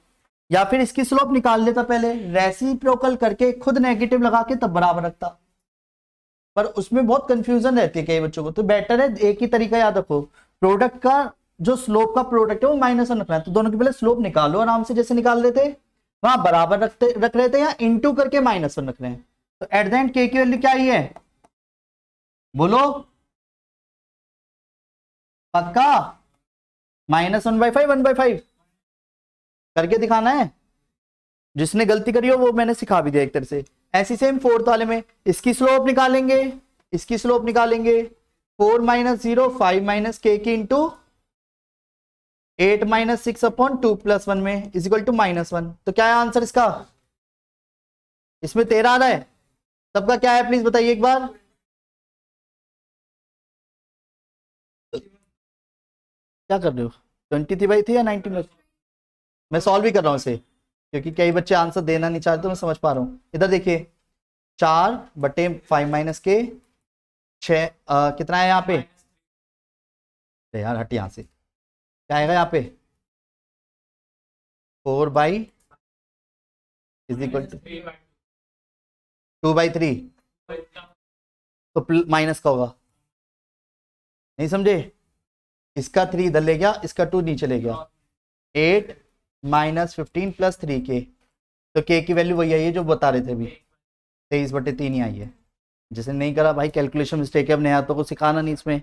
या फिर इसकी स्लोप निकाल लेता पहले, रेसिप्रोकल करके खुद नेगेटिव लगा के तब बराबर रखता, पर उसमें बहुत कंफ्यूजन रहती है कई बच्चों को। तो बेटर है एक ही तरीका याद रखो, प्रोडक्ट का जो स्लोप का प्रोडक्ट है वो -1 रखना है, तो दोनों की पहले स्लोप निकालो आराम से, जैसे निकाल रहे थे वहां बराबर रख रहे थे, या इनटू करके -1 रख रहे हैं। तो एट द एंड k की वैल्यू क्या आई है? बोलो पक्का? -1/5 1/5 करके दिखाना है। जिसने गलती करी हो वो मैंने सिखा भी दिया एक तरह से। ऐसी सेम फोर्थ वाले में इसकी स्लोप निकालेंगे, इसकी स्लोप निकालेंगे 4 - 0 5 - k की इंटू 8 - 6 अपॉन 2 + 1 में इज इक्वल टू -1, तो क्या है आंसर इसका? इसमें 13 आ रहा है, सबका क्या है प्लीज बताइए एक बार। क्या कर रहे हो, 23/3 या 19 में? मैं सॉल्व भी कर रहा हूँ इसे, क्योंकि कई बच्चे आंसर देना नहीं चाहते, तो मैं समझ पा रहा हूँ। इधर देखिए 4/5 - के 6 कितना है यहाँ पे? अरे यार हट यहाँ से, क्या आएगा यहाँ पे? 4/, इज इक्वल टू 2/3, तो माइनस का होगा, नहीं समझे? इसका 3 इधर ले गया, इसका 2 नीचे ले गया, 8 - 15 + 3k, तो k की वैल्यू वही आई है जो बता रहे थे अभी, 23/3 ही आई है। जिसे नहीं करा भाई कैलकुलेशन मिस्टेक है, अपने हाथों को सिखाना नहीं इसमें,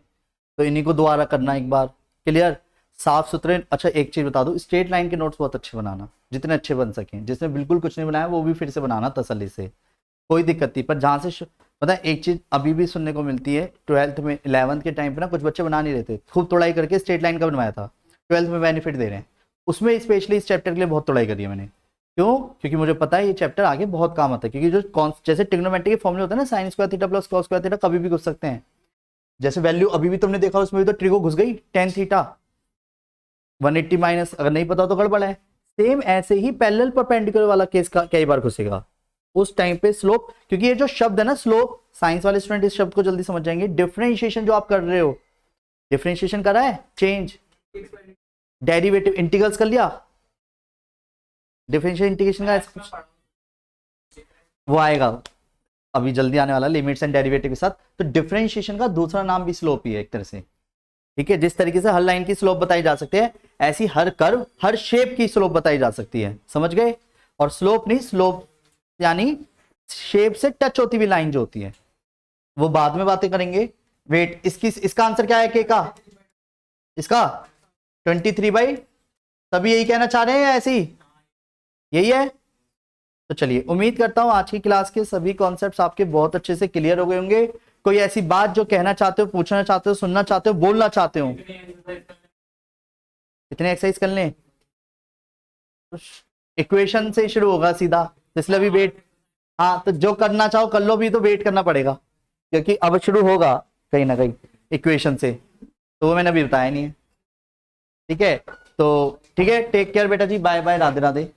तो इन्हीं को दोबारा करना एक बार। क्लियर, साफ सुथरे। अच्छा एक चीज बता दो, स्ट्रेट लाइन के नोट्स बहुत अच्छे बनाना, जितने अच्छे बन सकें। जिसने बिल्कुल कुछ नहीं बनाया वो भी फिर से बनाना तसल्ली से, कोई दिक्कत नहीं। पर जहाँ से पता है एक चीज अभी भी सुनने को मिलती है, 12th में 11th के टाइम पे ना कुछ बच्चे बना नहीं रहे थे, खूब तोड़ाई करके स्ट्रेट लाइन का बनवाया था, 12th में बेनिफिट दे रहे हैं। उसमें स्पेशली इस चैप्टर के लिए बहुत तोड़ाई करी है मैंने। क्यों? क्योंकि मुझे पता है ये चैप्टर आगे बहुत काम आता है, क्योंकि जो जैसे ट्रिग्नोमेट्री के फॉर्मूले होते हैं ना, sin square theta plus cos square theta, कभी भी घुस सकते हैं। जैसे वैल्यू अभी भी तुमने देखा, उसमें भी तो ट्रिगो घुस गई, tan थीटा 180 माइनस, अगर नहीं पता तो गड़बड़ है। सेम ऐसे ही पैरेलल परपेंडिकुलर वाला केस का कई बार घुसेगा उस टाइम पे स्लोप, क्योंकि ये जो शब्द है ना स्लोप, साइंस वाले स्टूडेंट इस शब्द को जल्दी समझ जाएंगे। डिफरेंशिएशन जो आप कर रहे हो, डिफरेंशिएशन करा है, चेंज, डेरिवेटिव, इंटीग्रल्स कर लिया, डिफरेंशियल इंटीग्रेशन का वो आएगा अभी जल्दी आने वाला, लिमिट्स एंड डेरिवेटिव के साथ। तो डिफरेंशिएशन का दूसरा नाम भी स्लोप ही है एक तरह से, ठीक है। जिस तरीके से हर लाइन की स्लोप बताई जा सकती है, ऐसी हर कर्व, हर शेप की स्लोप बताई जा सकती है, समझ गए? और स्लोप नहीं, स्लोप यानी शेप से टच होती हुई लाइन जो होती है, वो बाद में बातें करेंगे। वेट, इसका आंसर क्या है के का? इसका 23/, तभी यही कहना चाह रहे हैं या ऐसे ही यही है? तो चलिए, उम्मीद करता हूं आज की क्लास के सभी कॉन्सेप्ट्स आपके बहुत अच्छे से क्लियर हो गए होंगे। कोई ऐसी बात जो कहना चाहते हो, पूछना चाहते हो, सुनना चाहते हो, बोलना चाहते हो? कितने एक्सरसाइज कर लें? इक्वेशन से शुरू होगा सीधा, इसलिए भी वेट, हाँ तो जो करना चाहो कर लो, भी तो वेट करना पड़ेगा, क्योंकि अब शुरू होगा कहीं ना कहीं इक्वेशन से, तो वो मैंने अभी बताया नहीं है। ठीक है, तो ठीक है, टेक केयर बेटा जी, बाय बाय, राधे राधे।